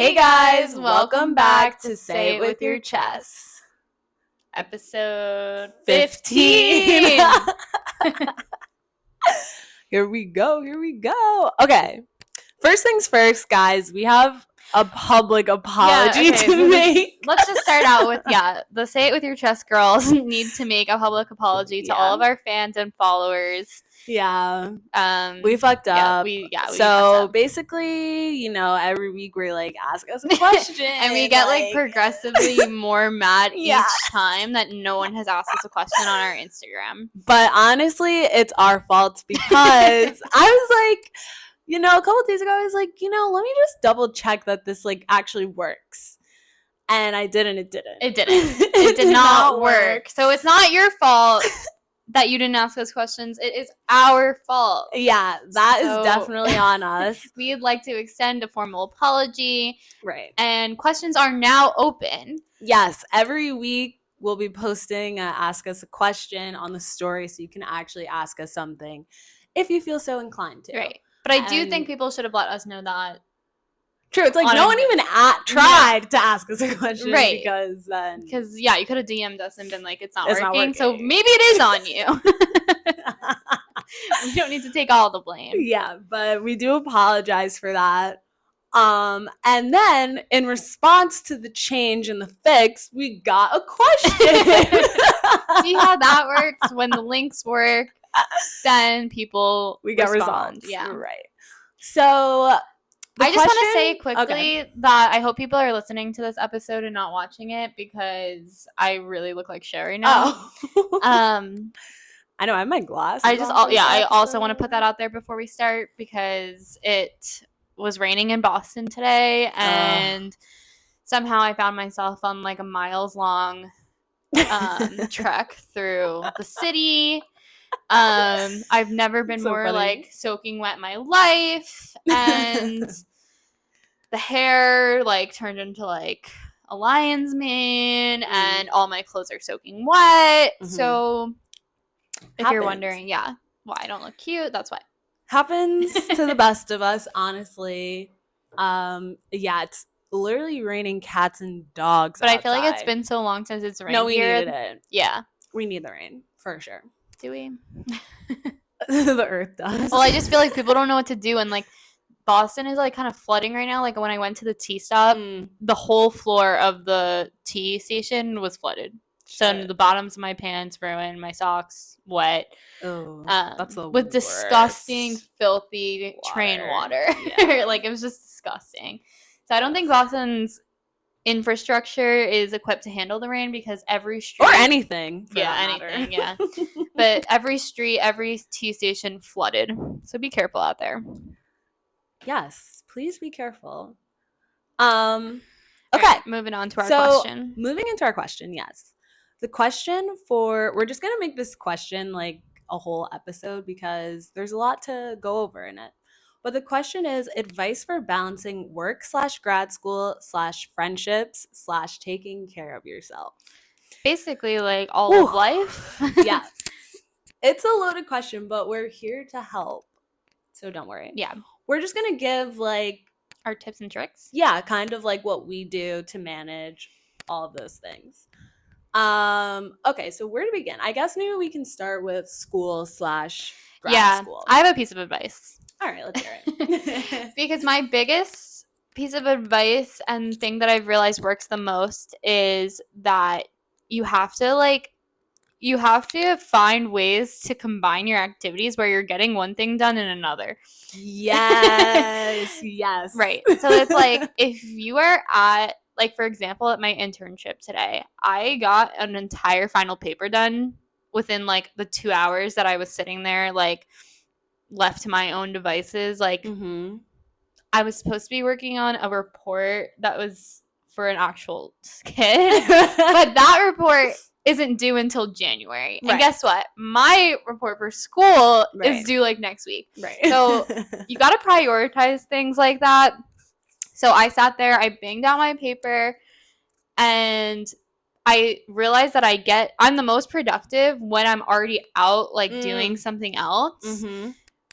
Hey guys, welcome back to Say It With Your Chest. Episode 15. Here we go. Okay. First things first, guys, we have a public apology to make. Let's just start out with, the Say It With Your Chest girls need to make a public apology to all of our fans and followers. Yeah. We fucked up. We basically, every week we're like, ask us a question. And we get progressively more mad each time that no one has asked us a question on our Instagram. But honestly, it's our fault because I was like, a couple of days ago, I was like, let me just double check that this actually works. And I didn't. It didn't. It did not work. So it's not your fault that you didn't ask us questions. It is our fault. Yeah, that is definitely on us. We'd like to extend a formal apology. Right. And questions are now open. Yes, every week we'll be posting Ask Us a Question on the story so you can actually ask us something if you feel so inclined to. Right. But I do think people should have let us know that. True. It's no one even tried to ask us a question. Right. Because you could have DM'd us and been like, it's not working. So maybe it is on you. We don't need to take all the blame. Yeah, but we do apologize for that. And then in response to the change and the fix, we got a question. See how that works? When the links work, then people get results. Yeah. Right. So I just want to say quickly that I hope people are listening to this episode and not watching it because I really look like shit right now. I know I have my glasses. I also want to put that out there before we start because it was raining in Boston today and somehow I found myself on a miles long trek through the city. I've never been more soaking wet in my life, and the hair turned into a lion's mane, and all my clothes are soaking wet. Mm-hmm. So if you're wondering, why I don't look cute, that's why. Happens to the best of us, honestly. It's literally raining cats and dogs. But outside. I feel like it's been so long since it's rained. No, we here. needed it. Yeah, we need the rain for sure. Do we? The earth does. Well, I just feel like people don't know what to do, and Boston is kind of flooding right now. When I went to the tea stop, the whole floor of the tea station was flooded. So the bottoms of my pants ruined, my socks wet. Oh, that's the with worst. Disgusting, filthy train water. Yeah. It was just disgusting. So I don't think Boston's infrastructure is equipped to handle the rain because every street or anything. Anything. Yeah. But every street, every tea station flooded. So be careful out there. Yes, please be careful. Okay, right, moving on to our question. Moving into our question, yes. The question we're just going to make this question a whole episode because there's a lot to go over in it. But the question is advice for balancing work/grad school /friendships /taking care of yourself. Basically, all of life. Yes. It's a loaded question, but we're here to help. So don't worry. Yeah. We're just going to give our tips and tricks. Yeah, kind of what we do to manage all of those things. Okay, so where to begin? I guess maybe we can start with school /grad school. I have a piece of advice. All right, let's hear it. Because my biggest piece of advice and thing that I've realized works the most is that you have to find ways to combine your activities where you're getting one thing done in another. Yes. Yes. Right. So it's if you are at for example, at my internship today, I got an entire final paper done within the 2 hours that I was sitting there left to my own devices. I was supposed to be working on a report that was for an actual kid, but that report isn't due until January. Right. And guess what? My report for school is due next week. Right. So you got to prioritize things like that. So I sat there, I banged out my paper, and I realized that I'm the most productive when I'm already out doing something else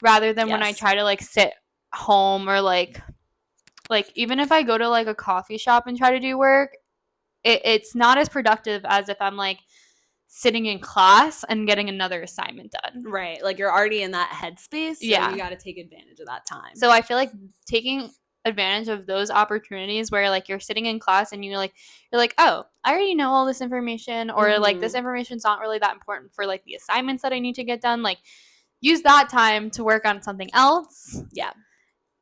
rather than when I try to sit home or like even if I go to like a coffee shop and try to do work, it's not as productive as if I'm like sitting in class and getting another assignment done. Right. Like you're already in that headspace, so Yeah. you got to take advantage of that time. So I feel like taking advantage of those opportunities where like you're sitting in class and you're like, oh, I already know all this information, or like this information's not really that important for like the assignments that I need to get done. Like use that time to work on something else. Yeah.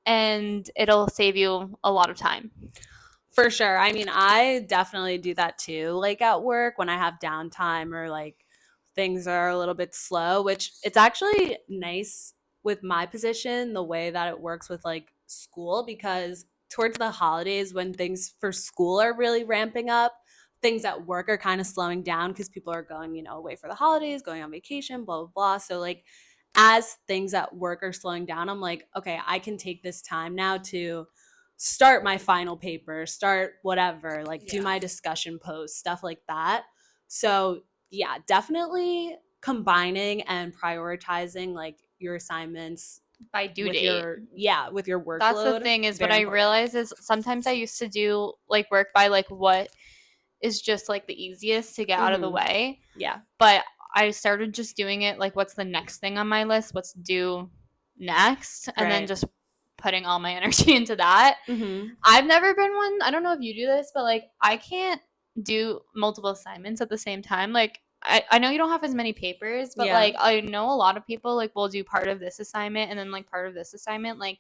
And it'll save you a lot of time. For sure. I mean, I definitely do that too, like at work when I have downtime or like things are a little bit slow, which it's actually nice with my position, the way that it works with like school, because towards the holidays when things for school are really ramping up, things at work are kind of slowing down because people are going, away for the holidays, going on vacation, blah, blah, blah. So, like, as things at work are slowing down, I'm like, okay, I can take this time now to start my final paper, start whatever, like do my discussion post, stuff like that. So, yeah, definitely combining and prioritizing like your assignments by due with date. with your workload. That's the thing is what I realize is sometimes I used to do like work by like what is just like the easiest to get out of the way. Yeah. But I started just doing it like what's the next thing on my list, what's due next, and then just putting all my energy into that. I've never been one, I don't know if you do this, but like I can't do multiple assignments at the same time. Like I know you don't have as many papers, but like I know a lot of people like will do part of this assignment and then like part of this assignment. Like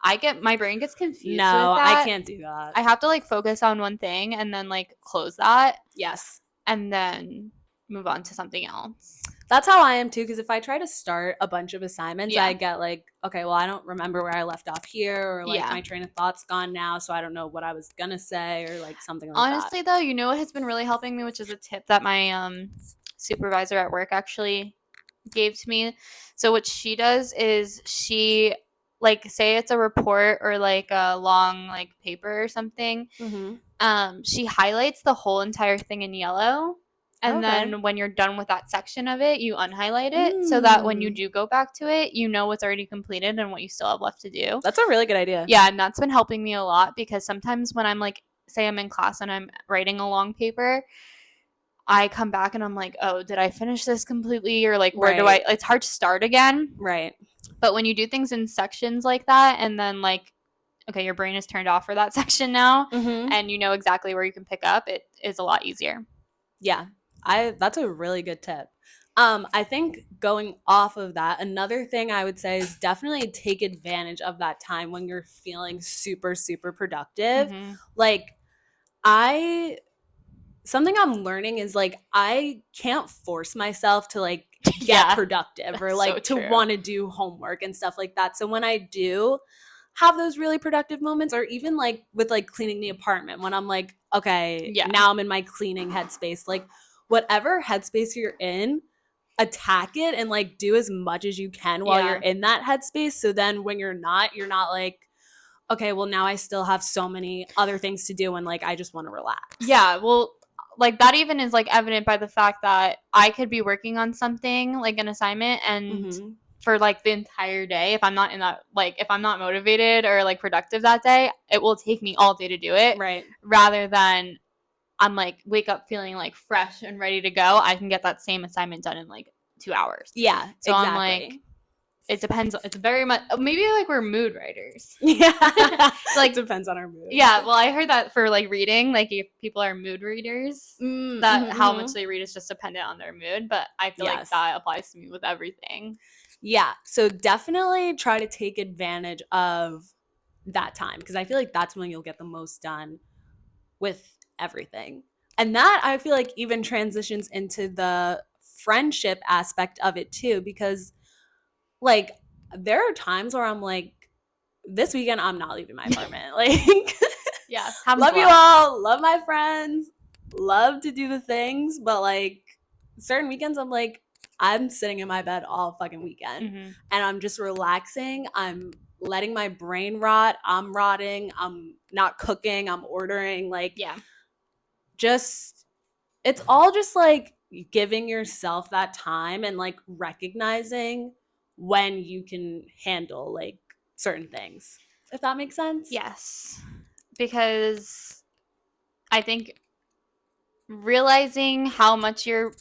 my brain gets confused. No, with that. I can't do that. I have to like focus on one thing and then like close that. Yes. And then move on to something else. That's how I am too, because if I try to start a bunch of assignments, I get like, okay, well, I don't remember where I left off here, or like my train of thought's gone now, so I don't know what I was gonna say, or like something like that. Honestly, though, you know what has been really helping me, which is a tip that my supervisor at work actually gave to me. So what she does is she like say it's a report or like a long like paper or something. She highlights the whole entire thing in yellow. And then when you're done with that section of it, you unhighlight it so that when you do go back to it, you know what's already completed and what you still have left to do. That's a really good idea. Yeah, and that's been helping me a lot because sometimes when I'm like, say I'm in class and I'm writing a long paper, I come back and I'm like, oh, did I finish this completely? Or like, where do I, it's hard to start again. Right. But when you do things in sections like that and then like, okay, your brain is turned off for that section now and you know exactly where you can pick up, it is a lot easier. Yeah. That's a really good tip. I think going off of that, another thing I would say is definitely take advantage of that time when you're feeling super, super productive. Like something I'm learning is like I can't force myself to like get productive or like to want to do homework and stuff like that. So when I do have those really productive moments, or even like with like cleaning the apartment, when I'm like, okay, now I'm in my cleaning headspace, like whatever headspace you're in, attack it and like do as much as you can while you're in that headspace. So then when you're not like, okay, well now I still have so many other things to do and like I just want to relax. Yeah, well, like that even is like evident by the fact that I could be working on something like an assignment and for like the entire day, if I'm not in that, like if I'm not motivated or like productive that day, it will take me all day to do it. Right. Rather than I'm like wake up feeling like fresh and ready to go, I can get that same assignment done in like 2 hours. Yeah. So I'm like, it depends. It's very much maybe like we're mood writers. Yeah. Like depends on our mood. Yeah. Well, I heard that for like reading, like if people are mood readers, that how much they read is just dependent on their mood. But I feel like that applies to me with everything. Yeah. So definitely try to take advantage of that time because I feel like that's when you'll get the most done with everything. And that I feel like even transitions into the friendship aspect of it too, because like there are times where I'm like, this weekend I'm not leaving my apartment. Like love you all, love my friends, love to do the things, but like certain weekends I'm like, I'm sitting in my bed all fucking weekend and I'm just relaxing. I'm letting my brain rot. I'm rotting. I'm not cooking. I'm ordering. Like, just, it's all just like giving yourself that time and like recognizing when you can handle like certain things. if that makes sense. Yes. Because I think realizing how much you're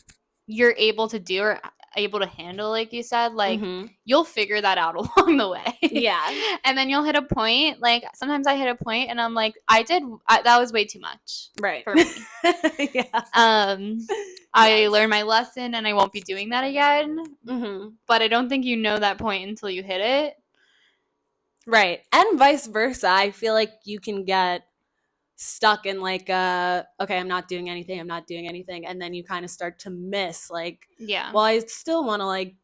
able to do or able to handle, like you said, like you'll figure that out along the way. Yeah. And then you'll hit a point, like sometimes I hit a point and I'm like, that was way too much for me. Yeah. I learned my lesson and I won't be doing that again. Mm-hmm. But I don't think you know that point until you hit it. Right. And vice versa. I feel like you can get stuck in like okay, I'm not doing anything, and then you kind of start to miss like, Yeah. well, I still want to like,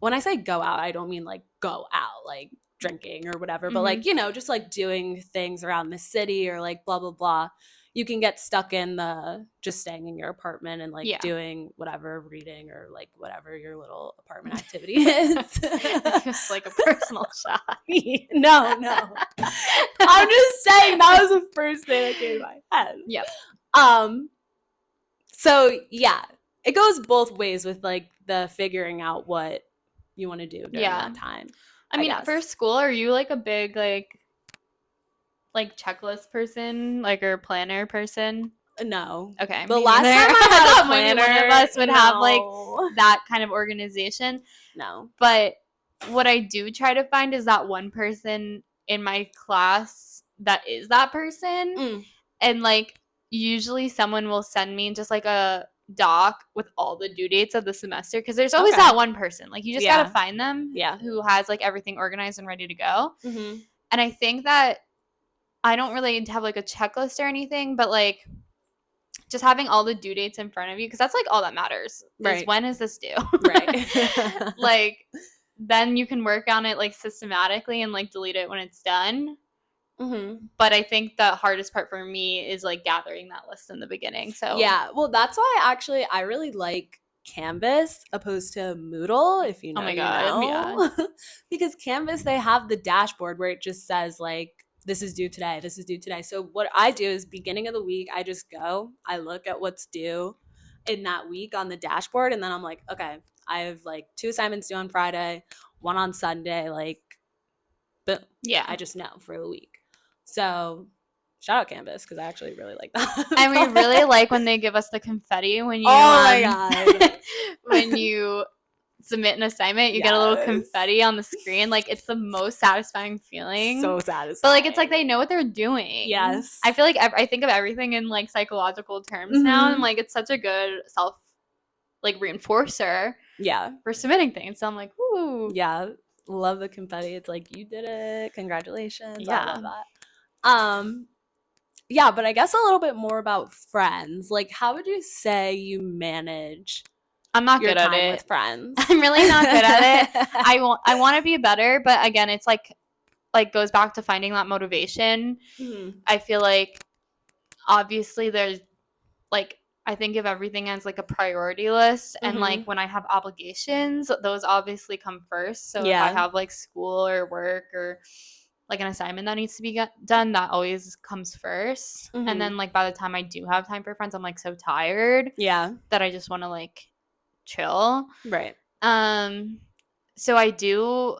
when I say go out, I don't mean like go out like drinking or whatever, but like, just like doing things around the city or like blah blah blah. You can get stuck in the just staying in your apartment and like doing whatever, reading or like whatever your little apartment activity is. It feels like a personal shot. No. I'm just saying that was the first thing that came to my head. Yep. So yeah, it goes both ways with like the figuring out what you want to do during that time. I mean, for school, are you like a big like checklist person, like or planner person? No. Okay. The last time I had a planner, maybe one of us would have like that kind of organization. No. But what I do try to find is that one person in my class that is that person. And like usually someone will send me just like a doc with all the due dates of the semester, because there's always that one person. Like you just gotta find them who has like everything organized and ready to go. And I think that I don't really have like a checklist or anything, but like just having all the due dates in front of you, because that's like all that matters. Is when is this due? Right. Like then you can work on it like systematically and like delete it when it's done. But I think the hardest part for me is like gathering that list in the beginning. So yeah, well, that's why I really like Canvas opposed to Moodle, if you know. Oh my God, yeah. Because Canvas, they have the dashboard where it just says like, this is due today, this is due today. So what I do is beginning of the week, I just go, I look at what's due in that week on the dashboard, and then I'm like, okay, I have like 2 assignments due on Friday, 1 on Sunday, like, boom. Yeah. I just know for the week. So shout out Canvas, because I actually really like that. And we really like when they give us the confetti when you my God. when you submit an assignment, you get a little confetti on the screen. Like it's the most satisfying feeling. So satisfying. But like it's like they know what they're doing. Yes. I feel like I think of everything in like psychological terms now, and like it's such a good self like reinforcer. Yeah. For submitting things. So I'm like, woo. Yeah. Love the confetti. It's like, you did it. Congratulations. Yeah. I love that. Yeah, but I guess a little bit more about friends. Like, how would you say you manage I'm not your good at time it with friends? I'm really not good at it. I want to be better, but again, it's like goes back to finding that motivation. I feel like obviously there's like I think of everything as like a priority list, and like when I have obligations, those obviously come first. So if I have like school or work or like an assignment that needs to be done, that always comes first. And then like by the time I do have time for friends, I'm like so tired that I just want to like chill. Right. So I do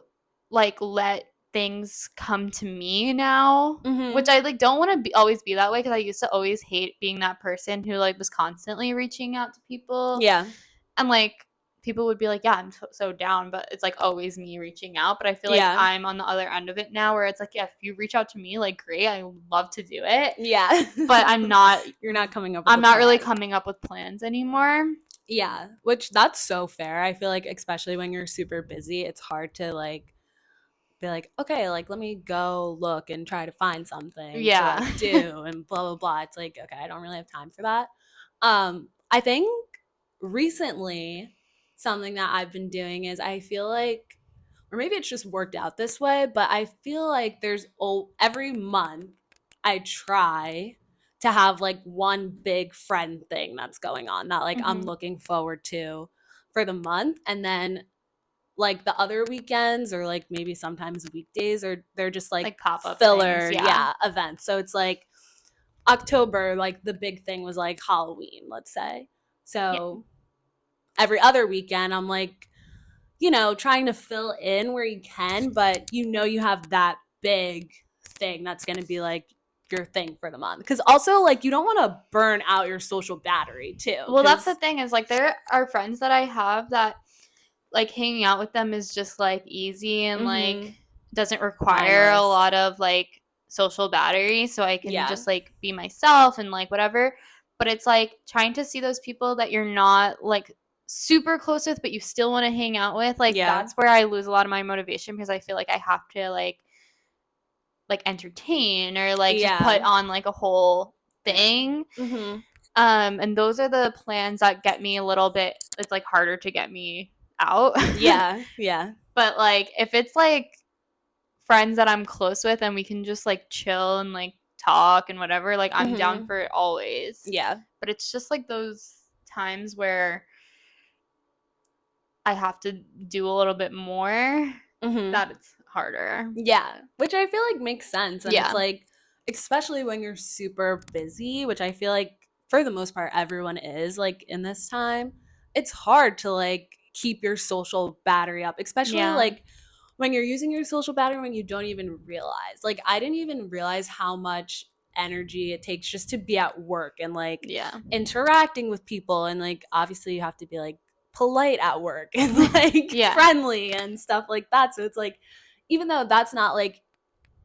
like let things come to me now, which I like don't want to always be that way, because I used to always hate being that person who like was constantly reaching out to people. Yeah. And like people would be like, yeah, I'm so down, but it's like always me reaching out. But I feel like I'm on the other end of it now, where it's like, yeah, if you reach out to me, like great, I would love to do it. Yeah. But I'm not You're not coming up with I'm not really coming up with plans anymore. Yeah, which that's so fair. I feel like especially when you're super busy, it's hard to like be like, okay, like let me go look and try to find something to like, do and blah blah blah. It's like, okay, I don't really have time for that. I think recently something that I've been doing is I feel like, or maybe it's just worked out this way, but I feel like there's every month I try to have like one big friend thing that's going on that like I'm looking forward to for the month. And then like the other weekends or like maybe sometimes weekdays, or they're just like pop-up filler things, events. So it's like October, like the big thing was like Halloween, let's say. So every other weekend I'm like, trying to fill in where you can, but you have that big thing that's going to be like your thing for the month. Because also, like, you don't want to burn out your social battery too. Well, that's the thing is, like, there are friends that I have that, like, hanging out with them is just, like, easy and, like, doesn't require a lot of, like, social battery. So I can just, like, be myself and, like, whatever. But it's, like, trying to see those people that you're not, like, super close with, but you still want to hang out with. Like, that's where I lose a lot of my motivation because I feel like I have to, like entertain or, like, just put on, like, a whole thing. And those are the plans that get me a little bit, it's, like, harder to get me out. Yeah. But, like, if it's, like, friends that I'm close with and we can just, like, chill and, like, talk and whatever, like, I'm down for it always. Yeah. But it's just, like, those times where I have to do a little bit more that it's harder. Yeah, which I feel like makes sense. And it's like, especially when you're super busy, which I feel like for the most part everyone is, like, in this time, it's hard to, like, keep your social battery up, especially like when you're using your social battery when you don't even realize. Like, I didn't even realize how much energy it takes just to be at work and, like, interacting with people. And, like, obviously you have to be, like, polite at work and, like, friendly and stuff like that. So it's like, even though that's not, like,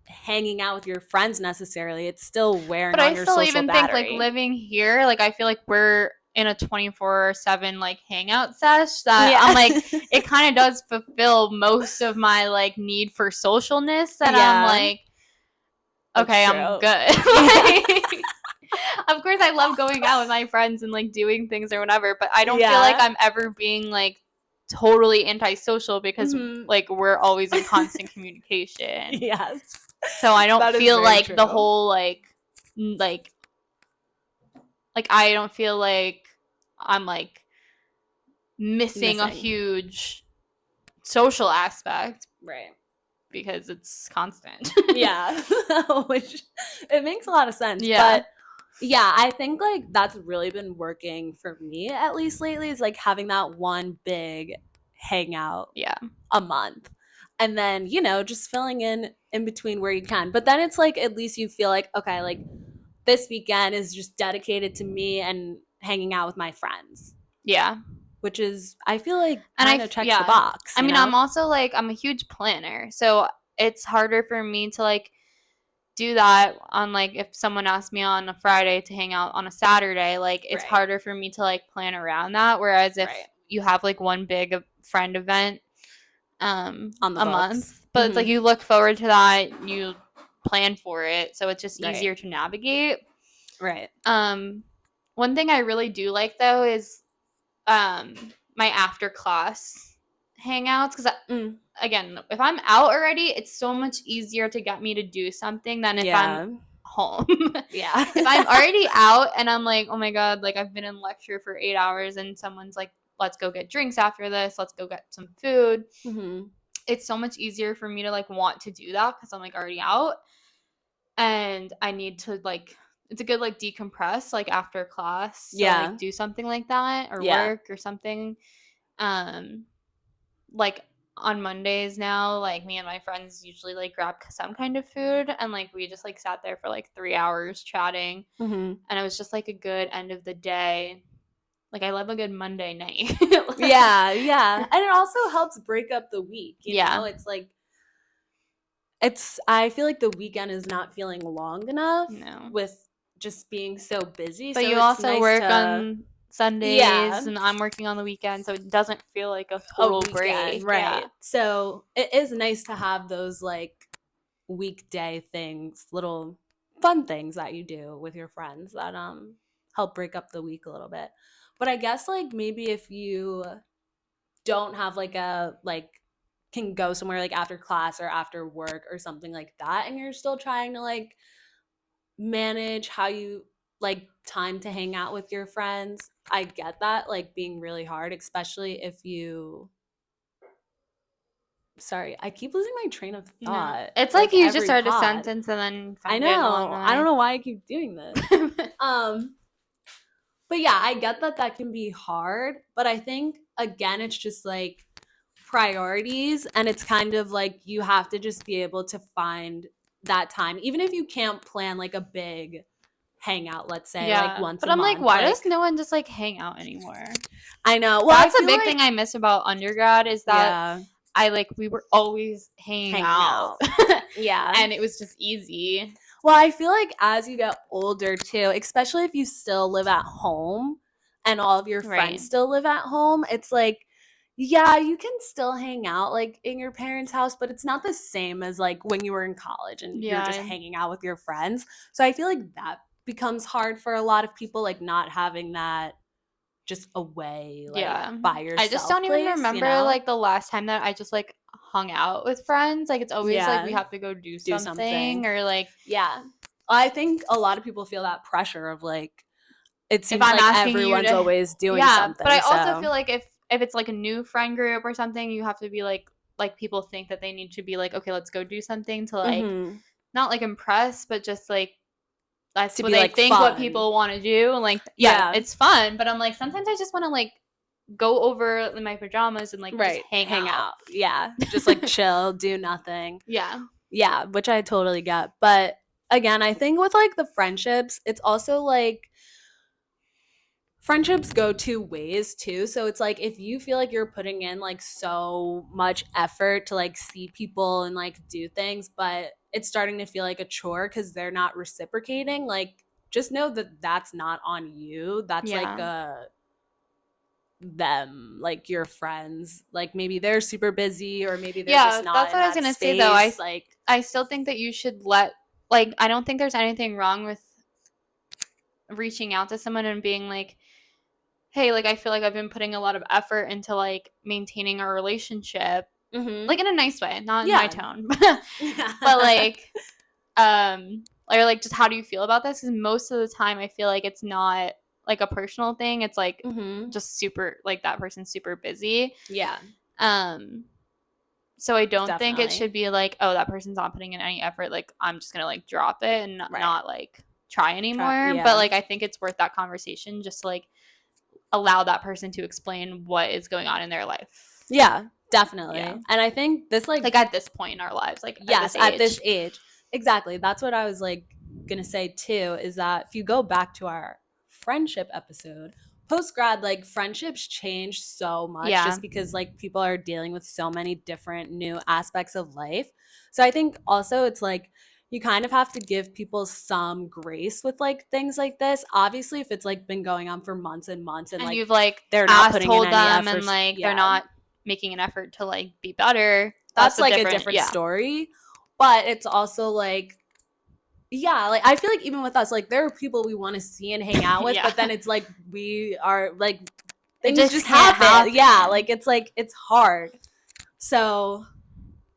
hanging out with your friends necessarily, it's still wearing on your social battery. But I still even think, like, living here, like, I feel like we're in a 24/7, like, hangout sesh that I'm like, it kind of does fulfill most of my, like, need for socialness. And I'm like, okay, I'm good. Of course, I love going out with my friends and, like, doing things or whatever, but I don't feel like I'm ever being, like, totally antisocial because, like, we're always in constant communication. So I don't feel like the whole, like, I don't feel like I'm, like, missing a huge social aspect. Right. Because it's constant. Which, it makes a lot of sense. But yeah, I think, like, that's really been working for me, at least lately, is, like, having that one big hangout a month. And then, you know, just filling in between where you can. But then it's like, at least you feel like, okay, like, this weekend is just dedicated to me and hanging out with my friends. Which is, I feel like, kind of checks the box. I mean, I'm also, like, I'm a huge planner. So it's harder for me to, like, do that on, like, if someone asks me on a Friday to hang out on a Saturday, like, it's harder for me to, like, plan around that. Whereas if you have, like, one big friend event on a month, but it's like you look forward to that, you plan for it, so it's just easier to navigate. One thing I really do like, though, is my after class hangouts, because again, if I'm out already, it's so much easier to get me to do something than if I'm home. If I'm already out and I'm like, oh my god, like, I've been in lecture for 8 hours and someone's like, let's go get drinks after this, let's go get some food, it's so much easier for me to, like, want to do that because I'm, like, already out and I need to, like, it's a good, like, decompress, like, after class. So, like, do something like that or work or something. Like, on Mondays now, like, me and my friends usually, like, grab some kind of food and, like, we just, like, sat there for, like, 3 hours chatting. And it was just, like, a good end of the day. Like, I love a good Monday night. And it also helps break up the week. You know, it's like, I feel like the weekend is not feeling long enough with just being so busy. But so you also work on Sundays and I'm working on the weekend, so it doesn't feel like a total break. Right. So it is nice to have those, like, weekday things, little fun things that you do with your friends that help break up the week a little bit. But I guess, like, maybe if you don't have, like, can go somewhere, like, after class or after work or something like that, and you're still trying to, like, manage how you, like, time to hang out with your friends, I get that, like, being really hard, especially if you Sorry, I keep losing my train of thought. No. It's like you just start a sentence and then I know. I don't know why I keep doing this. But yeah, I get that can be hard, but I think, again, it's just, like, priorities, and it's kind of like you have to just be able to find that time, even if you can't plan like a big hangout, let's say like Yeah. once But a I'm like, month. why does Like no one just like hang out anymore? I know. Well, I That's a feel big like thing I miss about undergrad is that yeah, we were always hanging hanging out. out. Yeah. And it was just easy. Well, I feel like as you get older too, especially if you still live at home and all of your Right. friends still live at home, it's like, yeah, you can still hang out like in your parents' house, but it's not the same as like when you were in college and you're just Yeah. hanging out with your friends. So I feel like that becomes hard for a lot of people, like not having that just away, like Yeah. by I just yourself don't even place, you remember know? like the last time that I just like hung out with friends. Like it's always like we Yeah, have to go do do something something. or like Yeah. I think a lot of people feel that pressure of like, it if seems I'm like asking you everyone's to always doing yeah, but I something. also feel So, like if it's like a new friend group or something, you have to be like people think that they need to be like, okay, let's go do something to like hmm, not like impress, but just like that's to what be they like think what fun. people want to do. And like, yeah, Yeah. it's fun, but I'm like, sometimes I just want to like go over in my pajamas and like just Right. hang Hang out. out. Yeah. Just like chill, do nothing. Yeah. Yeah. Which I totally get. But again, I think with like the friendships, it's also like friendships go two ways too. So it's like if you feel like you're putting in like so much effort to like see people and like do things, but it's starting to feel like a chore because they're not reciprocating, like just know that that's not on you. That's like Yeah. a them, like your friends. Like maybe they're super busy or maybe they're just Yeah, not that's in what I was that gonna say though. space. Like, I still think that you should let like I don't think there's anything wrong with reaching out to someone and being like, hey, like I feel like I've been putting a lot of effort into like maintaining a relationship. mm-hmm. Like in a nice way, not in my Yeah. tone. But Yeah. like or like just how do you feel about this? Because most of the time I feel like it's not like a personal thing. It's like Mm-hmm. just super like that person's super busy. Yeah, Um so I don't think it definitely. should be like, oh, that person's not putting in any effort. Like I'm just gonna like drop it and Right. not like try anymore. But Yeah. like I think it's worth that conversation just to like allow that person to explain what is going on in their life. Yeah, Yeah. definitely. And I think this like Like at this point in our lives, like at yes, this at this age. age. Exactly. That's what I was like gonna say too, is that if you go back to our friendship episode, post grad, like friendships change so much Yeah. just because like people are dealing with so many different new aspects of life. So I think also it's like you kind of have to give people some grace with like things like this. Obviously, if it's like been going on for months and months and And like you've like they're not putting in told any them and efforts, like they're yeah, not making an effort to like be better. That's that's a like a different different yeah. story. But it's also like, yeah, like I feel like even with us, like there are people we want to see and hang out with, Yeah. but then it's like we are like It things just just can't happen. Yeah, happen. like it's hard. So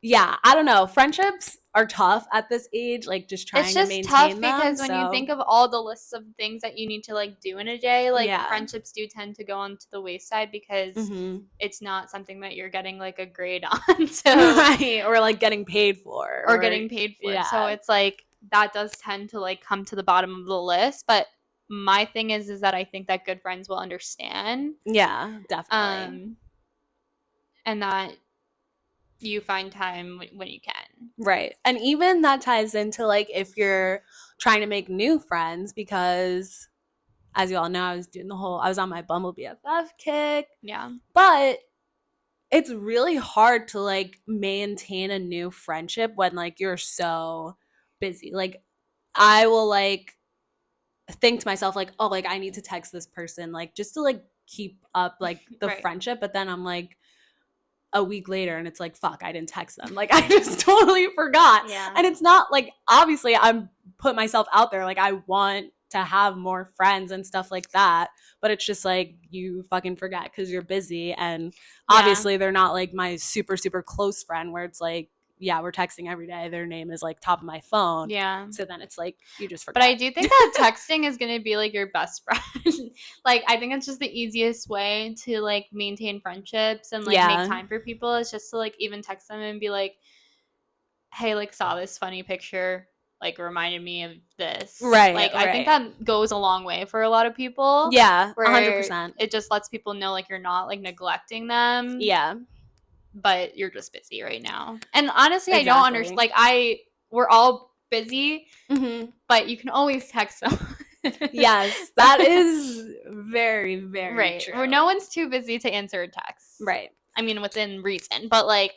yeah, I don't know. Friendships are tough at this age, like just It's trying to just tough maintain them. because when you So think of all the lists of things that you need to like do in a day, like yeah. friendships do tend to go onto the wayside because Mm-hmm. it's not something that you're getting like a grade on. So Right. Or like getting paid for. or Or getting paid for. So yeah. it's like that does tend to like come to the bottom of the list. But my thing is that I think that good friends will understand. Yeah, definitely. Um and that you find time when you can. Right. And even that ties into like if you're trying to make new friends, because as you all know, I was on my Bumble BFF kick, Yeah. but it's really hard to like maintain a new friendship when like you're so busy. Like I will like think to myself like, oh, like I need to text this person like just to like keep up like the Right. friendship, but then I'm like a week later and it's like, fuck, I didn't text them. Like I just totally forgot. Yeah. And it's not like, obviously I'm put myself out there, like I want to have more friends and stuff like that, but it's just like you fucking forget because you're busy. And Yeah. obviously they're not like my super super close friend where it's like, yeah, we're texting every day, their name is like top of my phone, Yeah. so then it's like you just But I forget. do think that texting is going to be like your best friend. Like I think it's just the easiest way to like maintain friendships and like make Yeah, time for people is just to like even text them and be like, "Hey, like saw this funny picture, like reminded me of this." right, Like I think right. that goes a long way for a lot of people Yeah, where 100%. it just lets people know like you're not like neglecting them Yeah, but you're just busy right now. And honestly, I don't understand. Exactly. Like, we're all busy, Mm-hmm. but you can always text someone. Yes, that is very, very Right. true. Where no one's too busy to answer a text. Right. I mean, within reason. But, like,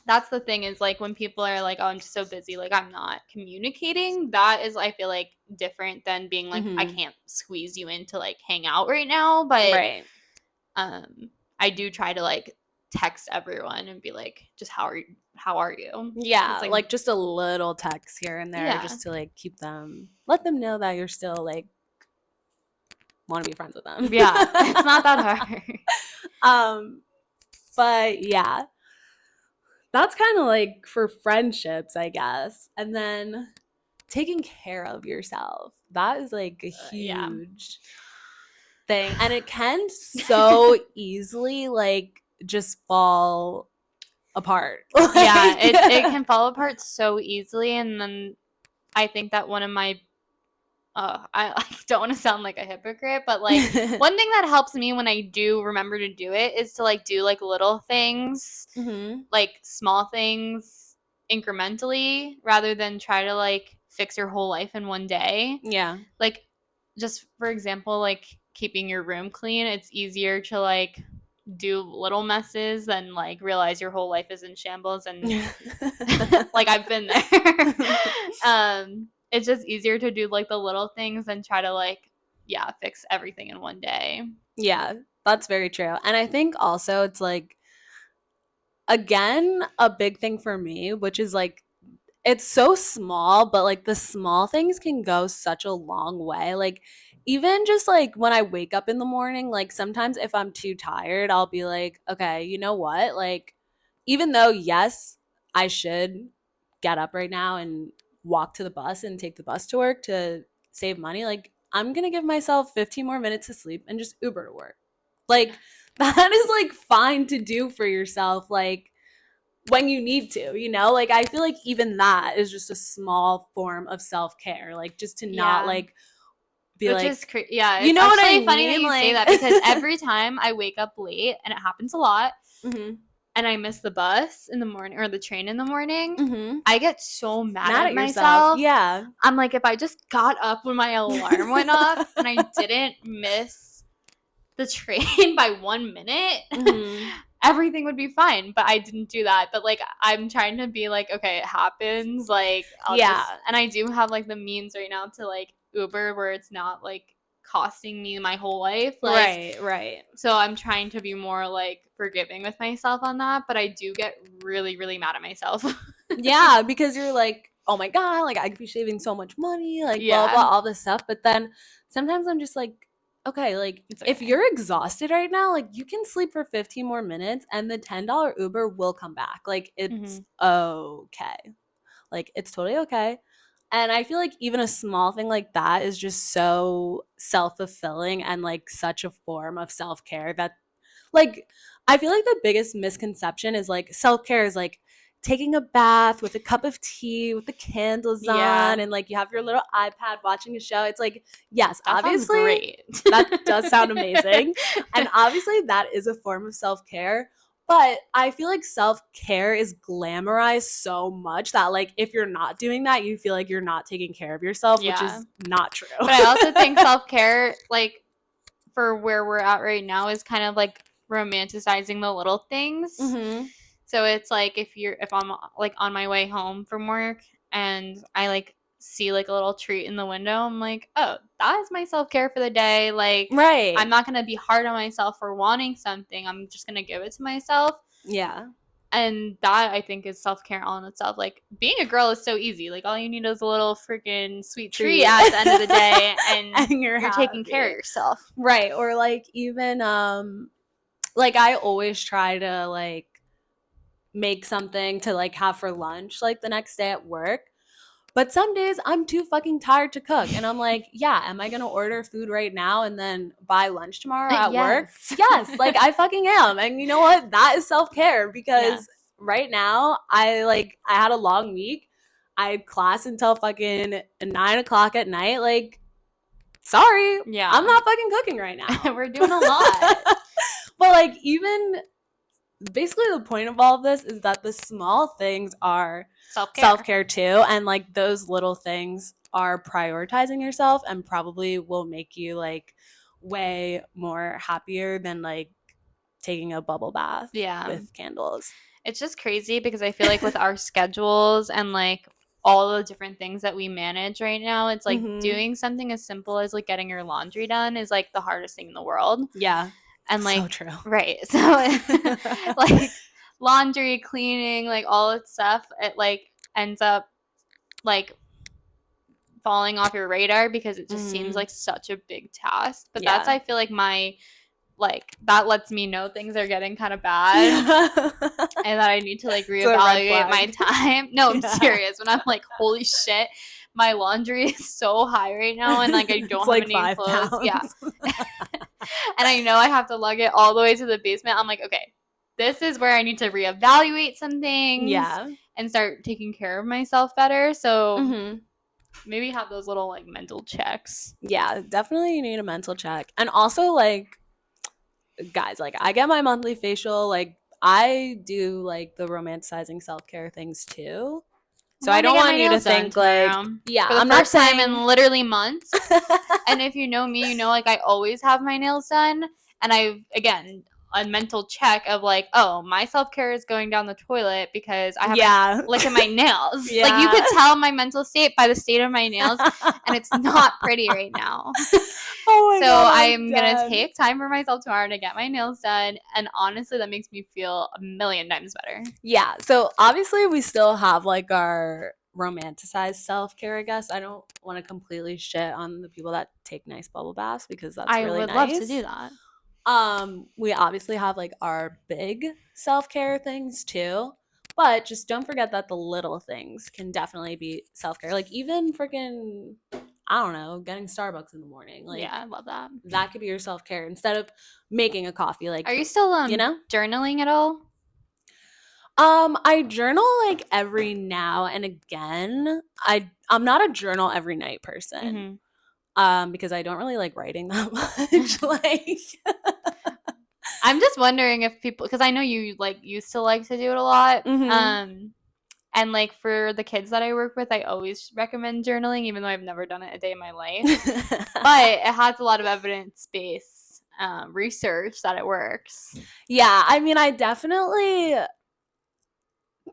that's the thing is, like, when people are like, oh, I'm just so busy, like, I'm not communicating, that is, I feel like, different than being like, I can't squeeze you in to, like, hang out right now. But Right. I do try to, like, text everyone and be like, just how are you? Yeah, It's like just a little text here and there just to like let them know that you're still like want to be friends with them. Yeah, it's not that hard. But yeah, that's kind of like for friendships, I guess. And then taking care of yourself. That is like a huge thing. And it can so easily like just fall apart. Yeah, it can fall apart so easily. And then I think that one of my I don't want to sound like a hypocrite, but like one thing that helps me when I do remember to do it is to like do like little things, like small things incrementally rather than try to like fix your whole life in one day. Yeah. Like, just for example, like keeping your room clean, it's easier to like do little messes than like realize your whole life is in shambles and like I've been there. It's just easier to do like the little things than try to like fix everything in one day. Yeah, that's very true. And I think also it's like again a big thing for me, which is like it's so small, but like the small things can go such a long way. Like even just like when I wake up in the morning, like sometimes if I'm too tired, I'll be like, okay, you know what? Like even though yes, I should get up right now and walk to the bus and take the bus to work to save money, like I'm going to give myself 15 more minutes to sleep and just Uber to work. Like that is like fine to do for yourself. Like when you need to, you know? Like I feel like even that is just a small form of self-care. Like just to not like be Which like is yeah, you it's know what I actually mean? funny that you like say that because every time I wake up late, and it happens a lot, and I miss the bus in the morning or the train in the morning, I get so mad at myself. Yeah. I'm like, if I just got up when my alarm went off and I didn't miss the train by 1 minute, everything would be fine. But I didn't do that. But like, I'm trying to be like, okay, it happens. Like, and I do have like the means right now to like Uber where it's not like costing me my whole life. Like, right. So I'm trying to be more like forgiving with myself on that. But I do get really, really mad at myself. Yeah, because you're like, oh my God, like I could be saving so much money, like blah, blah, all this stuff. But then sometimes I'm just like, okay, like if you're exhausted right now, like you can sleep for 15 more minutes and the $10 Uber will come back. Like it's okay. Like it's totally okay. And I feel like even a small thing like that is just so self-fulfilling and like such a form of self-care that like I feel like the biggest misconception is like self-care is like taking a bath with a cup of tea with the candles on and like you have your little iPad watching a show. It's like, yes, that obviously great. that does sound amazing. And obviously that is a form of self-care. But I feel like self-care is glamorized so much that like if you're not doing that, you feel like you're not taking care of yourself, which is not true. But I also think self-care, like for where we're at right now, is kind of like romanticizing the little things. So it's like if I'm like on my way home from work and I like see like a little treat in the window, I'm like, oh, that is my self-care for the day. Like, I'm not gonna be hard on myself for wanting something. I'm just gonna give it to myself. Yeah. And that I think is self-care all in itself. Like being a girl is so easy. Like all you need is a little freaking sweet treat at the end of the day and you're taking care of yourself. Right. Or like even like I always try to like make something to like have for lunch like the next day at work. But some days I'm too fucking tired to cook. And I'm like, yeah, am I going to order food right now and then buy lunch tomorrow at work? Yes, like I fucking am. And you know what? That is self-care because right now I had a long week. I had class until fucking 9 o'clock at night. Like, sorry. I'm not fucking cooking right now. We're doing a lot. But like even basically the point of all of this is that the small things are Self-care. self-care too, and like those little things are prioritizing yourself and probably will make you like way more happier than like taking a bubble bath with candles. It's just crazy because I feel like with our schedules and like all the different things that we manage right now, it's like doing something as simple as like getting your laundry done is like the hardest thing in the world. Yeah. And like, so true. Right. So like laundry, cleaning, like all that stuff, it like ends up like falling off your radar because it just seems like such a big task. But that's, I feel like my like that lets me know things are getting kind of bad and that I need to like reevaluate my time. No, I'm serious. When I'm like, holy shit, my laundry is so high right now and like I don't have like any 5 clothes. pounds. Yeah. And I know I have to lug it all the way to the basement. I'm like, okay, this is where I need to reevaluate some things and start taking care of myself better. So maybe have those little like mental checks. Yeah, definitely you need a mental check. And also like guys, like I get my monthly facial, like I do like the romanticizing self-care things too. So I don't want you to think like, yeah, for the I'm first not time saying in literally months. And if you know me, you know like I always have my nails done, and I again a mental check of like, oh, my self-care is going down the toilet because I haven't licked my nails. Like you could tell my mental state by the state of my nails, and it's not pretty right now. Oh my God, I'm gonna take time for myself tomorrow to get my nails done, and honestly that makes me feel a million times better. Yeah, so obviously we still have like our romanticized self-care, I guess. I don't want to completely shit on the people that take nice bubble baths because that's really nice. I would love to do that. We obviously have like our big self-care things too, but just don't forget that the little things can definitely be self-care. Like even freaking, I don't know, getting Starbucks in the morning. Like, yeah, I love that. That could be your self-care instead of making a coffee. Like, are you still journaling at all? I journal like every now and again. I'm not a journal every night person. Because I don't really like writing that much. Like I'm just wondering if people, because I know you like used to like to do it a lot. And like for the kids that I work with, I always recommend journaling, even though I've never done it a day in my life. But it has a lot of evidence-based research that it works. Yeah, I mean, I definitely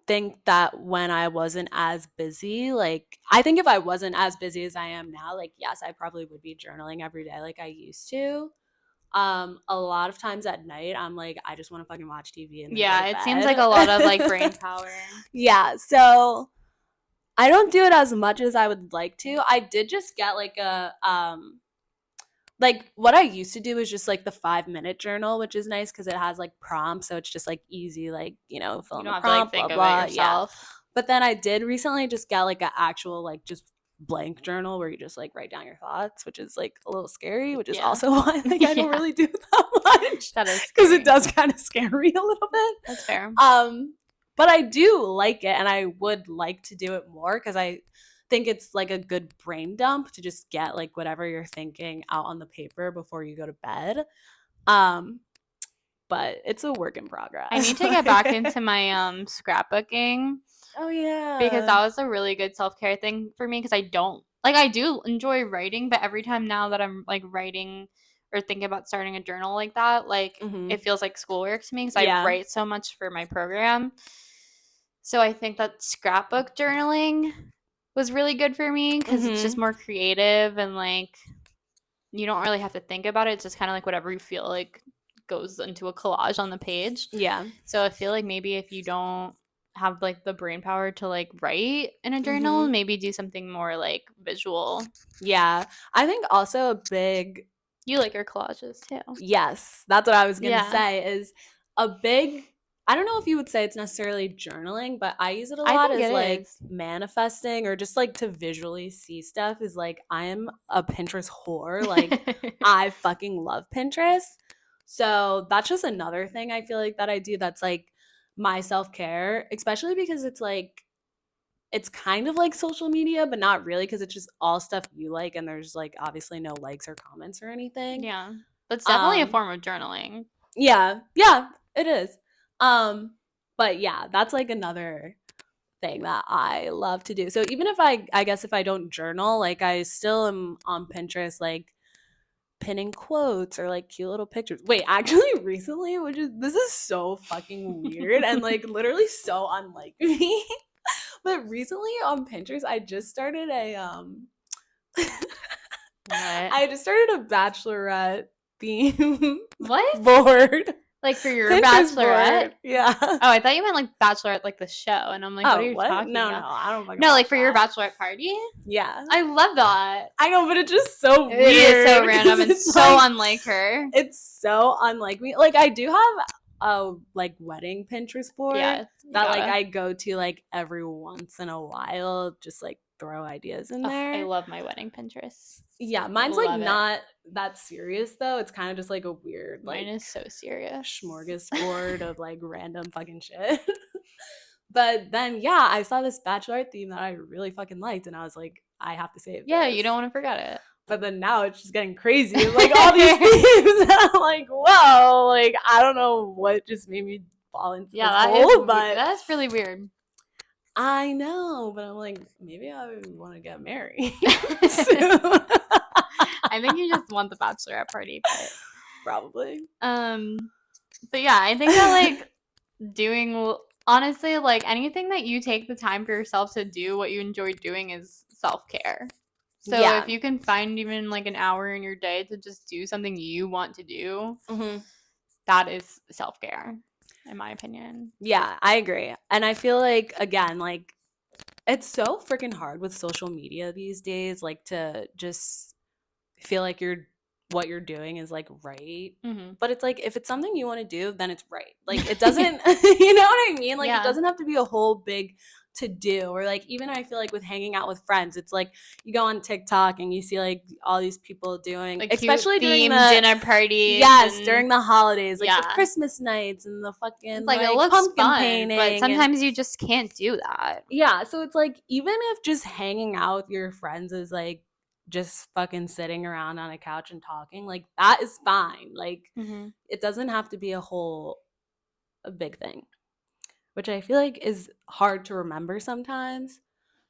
think that when I wasn't as busy, like I think if I wasn't as busy as I am now, like yes, I probably would be journaling every day like I used to. A lot of times at night I'm like I just want to fucking watch TV and yeah, it seems like a lot of like brain power. Yeah, so I don't do it as much as I would like to. I did just get like a like what I used to do is just like the 5-minute journal, which is nice because it has like prompts, so it's just like easy, like fill in the prompt, blah blah. Yeah. But then I did recently just get like an actual like just blank journal where you just like write down your thoughts, which is like a little scary, which is also why like I don't really do that much. That is because it does kind of scare me a little bit. That's fair. But I do like it, and I would like to do it more because I think it's like a good brain dump to just get like whatever you're thinking out on the paper before you go to bed. But it's a work in progress. I need to get back into my scrapbooking. Oh yeah. Because that was a really good self-care thing for me because I do enjoy writing, but every time now that I'm like writing or thinking about starting a journal like that, like it feels like schoolwork to me because I write so much for my program. So I think that scrapbook journaling was really good for me because it's just more creative and like you don't really have to think about it. It's just kind of like whatever you feel like goes into a collage on the page. Yeah. So I feel like maybe if you don't have like the brain power to like write in a journal, maybe do something more like visual. Yeah. I think also a big... You like your collages too. Yes. That's what I was going to say is a big... I don't know if you would say it's necessarily journaling, but I use it a lot as like manifesting or just like to visually see stuff is like I am a Pinterest whore. Like I fucking love Pinterest. So that's just another thing I feel like that I do that's like my self-care, especially because it's like it's kind of like social media, but not really because it's just all stuff you like and there's like obviously no likes or comments or anything. Yeah. That's definitely a form of journaling. Yeah. Yeah, it is. But yeah, that's like another thing that I love to do. So even if I guess if I don't journal, like I still am on Pinterest, like pinning quotes or like cute little pictures. Wait, actually recently, which is this is so fucking weird and like literally so unlike me. But recently on Pinterest, I just started a What? I just started a bachelorette theme What? board. Like for your Pinterest bachelorette? board. Yeah. Oh, I thought you meant like bachelorette, like the show. And I'm like, what are Oh, you what? talking No, about? I don't fucking No, like watch for your that. bachelorette party? Yeah. I love that. I know, but it's just so weird. It is so random and It's so like, unlike her. it's so unlike me. Like I do have a like wedding Pinterest board Yeah. that like I go to like every once in a while, just like throw ideas in there. I love my wedding Pinterest. Yeah, mine's like Love it. not that serious though. It's kind of just like a weird like Mine is so serious. smorgasbord of like random fucking shit. But then yeah, I saw this bachelorette theme that I really fucking liked, and I was like, I have to save Yeah, this. you don't want to forget it. But then now it's just getting crazy. Like all these themes, and I'm like, whoa, like I don't know what just made me fall into this hole, but that's really weird. I know, but I'm like, maybe I want to get married soon. I think you just want the bachelorette party, but probably. But yeah, I think that like doing honestly like anything that you take the time for yourself to do what you enjoy doing is self-care. So Yeah. if you can find even like an hour in your day to just do something you want to do, that is self-care, in my opinion. Yeah, I agree. And I feel like, again, like it's so freaking hard with social media these days, like to just feel like what you're doing is like right. But it's like if it's something you want to do, then it's right. Like it doesn't, you know what I mean? Like it doesn't have to be a whole big to do, or like even I feel like with hanging out with friends, it's like you go on TikTok and you see like all these people doing like especially during the dinner parties. Yes, during the holidays, like the Yeah. Christmas nights and the fucking It's like it like looks pumpkin fun, painting. but sometimes you just can't do that. Yeah, so it's like even if just hanging out with your friends is like just fucking sitting around on a couch and talking, like that is fine. Like it doesn't have to be a big thing, which I feel like is hard to remember sometimes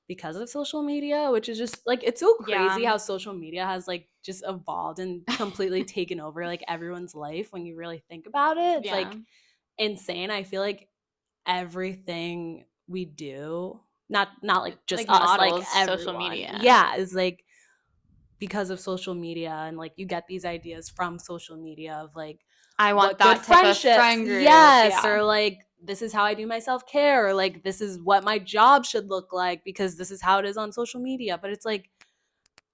because of social media, which is just like it's so crazy how social media has like just evolved and completely taken over like everyone's life when you really think about it. It's like insane. I feel like everything we do, not like just like us, like everyone, social media. Yeah, is like because of social media, and like you get these ideas from social media of like I want that type of friend group. Yes, or like this is how I do my self-care, or like this is what my job should look like because this is how it is on social media. But it's like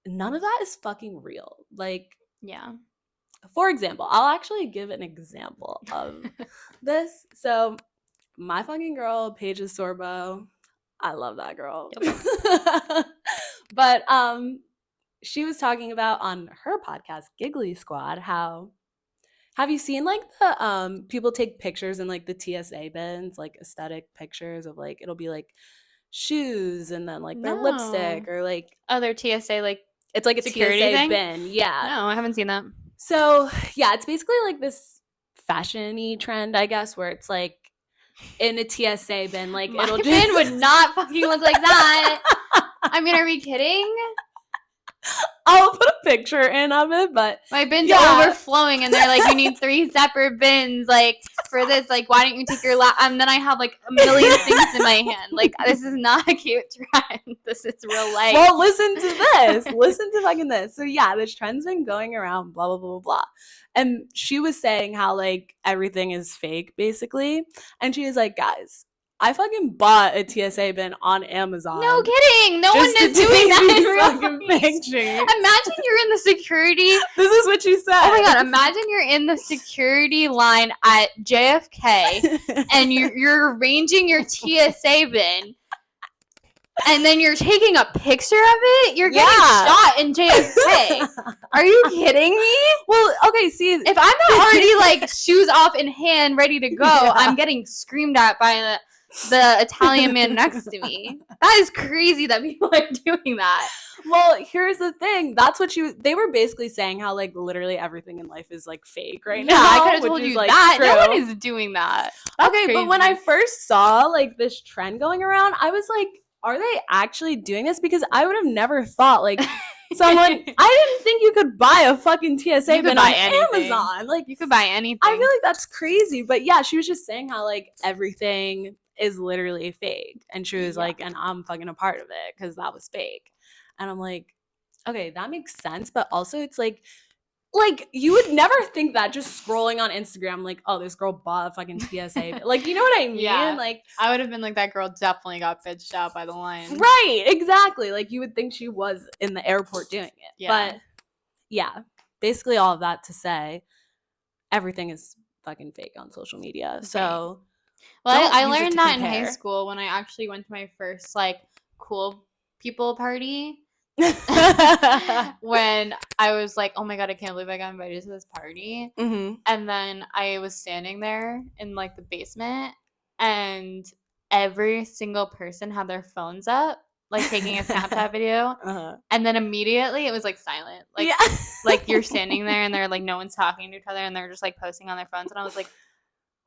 none of that is fucking real. Like, yeah. For example, I'll actually give an example of this. So my fucking girl, Paige Sorbo, I love that girl. Yep. But she was talking about on her podcast, Giggly Squad, how have you seen like the people take pictures in like the TSA bins, like aesthetic pictures of like it'll be like shoes and then like their lipstick or like their TSA like it's like a security TSA thing? bin. Yeah. No, I haven't seen that. So yeah, it's basically like this fashion-y trend, I guess, where it's like in a TSA bin, like my bin would not fucking look like that. I mean, are we kidding? I'll put a picture in of it, but my bin's overflowing, and they're like, you need 3 separate bins, like for this. Like, why don't you take your and then I have like a million things in my hand. Like, this is not a cute trend. This is real life. Well, listen to this. Listen to fucking this. So yeah, this trend's been going around, blah blah blah blah. And she was saying how like everything is fake, basically. And she was like, guys, I fucking bought a TSA bin on Amazon. No kidding. No one is doing that in real fucking pictures. Imagine you're in the security. This is what she said. Oh my god, imagine you're in the security line at JFK and you're arranging your TSA bin. And then you're taking a picture of it? You're getting shot in JFK. Are you kidding me? Well, okay, see. If I'm not already like shoes off in hand, ready to go, I'm getting screamed at by the Italian man next to me. That is crazy that people are doing that. Well, here's the thing. That's what they were basically saying how like literally everything in life is like fake right Yeah, now. I could have which told is, you like, that. true. No one is doing that. That's Okay, crazy. but when I first saw like this trend going around, I was like, are they actually doing this? Because I would have never thought like someone. I didn't think you could buy a fucking TSA You could bin buy on anything. Amazon. Like you could buy anything. I feel like that's crazy. But yeah, she was just saying how like everything is literally fake, and she was like, and I'm fucking a part of it because that was fake. And I'm like, okay, that makes sense. But also, it's like you would never think that just scrolling on Instagram, like, oh, this girl bought a fucking TSA. Like, you know what I mean? Yeah. Like, I would have been like, that girl definitely got bitched out by the line. right, exactly. Like, you would think she was in the airport doing it. Yeah. But yeah, basically all of that to say, everything is fucking fake on social media. So, well, I use it learned to that in compare. high school when I actually went to my first like cool people party. When I was like, oh my god, I can't believe I got invited to this party. Mm-hmm. And then I was standing there in like the basement, and every single person had their phones up, like taking a Snapchat video. Uh-huh. And then immediately it was like silent. Like, yeah. like you're standing there and they're like, no one's talking to each other, and they're just like posting on their phones. And I was like,